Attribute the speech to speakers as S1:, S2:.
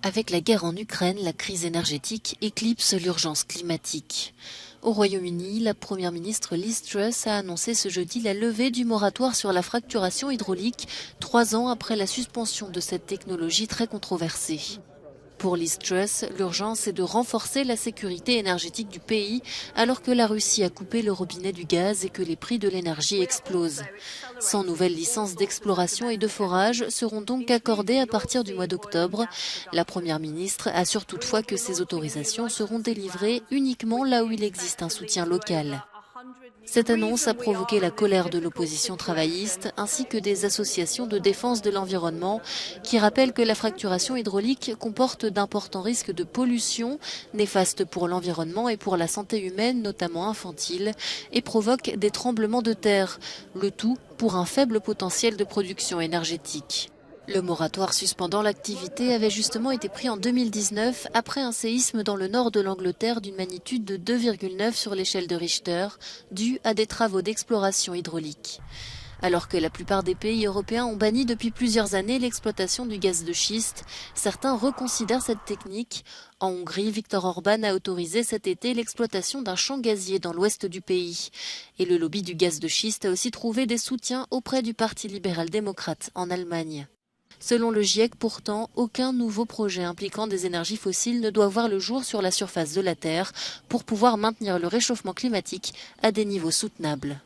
S1: Avec la guerre en Ukraine, la crise énergétique éclipse l'urgence climatique. Au Royaume-Uni, la première ministre Liz Truss a annoncé ce jeudi la levée du moratoire sur la fracturation hydraulique, 3 ans après la suspension de cette technologie très controversée. Pour Liz Truss, l'urgence est de renforcer la sécurité énergétique du pays alors que la Russie a coupé le robinet du gaz et que les prix de l'énergie explosent. 100 nouvelles licences d'exploration et de forage seront donc accordées à partir du mois d'octobre. La Première ministre assure toutefois que ces autorisations seront délivrées uniquement là où il existe un soutien local. Cette annonce a provoqué la colère de l'opposition travailliste ainsi que des associations de défense de l'environnement qui rappellent que la fracturation hydraulique comporte d'importants risques de pollution, néfastes pour l'environnement et pour la santé humaine, notamment infantile, et provoque des tremblements de terre, le tout pour un faible potentiel de production énergétique. Le moratoire suspendant l'activité avait justement été pris en 2019 après un séisme dans le nord de l'Angleterre d'une magnitude de 2,9 sur l'échelle de Richter, dû à des travaux d'exploration hydraulique. Alors que la plupart des pays européens ont banni depuis plusieurs années l'exploitation du gaz de schiste, certains reconsidèrent cette technique. En Hongrie, Viktor Orban a autorisé cet été l'exploitation d'un champ gazier dans l'ouest du pays. Et le lobby du gaz de schiste a aussi trouvé des soutiens auprès du Parti libéral-démocrate en Allemagne. Selon le GIEC, pourtant, aucun nouveau projet impliquant des énergies fossiles ne doit voir le jour sur la surface de la Terre pour pouvoir maintenir le réchauffement climatique à des niveaux soutenables.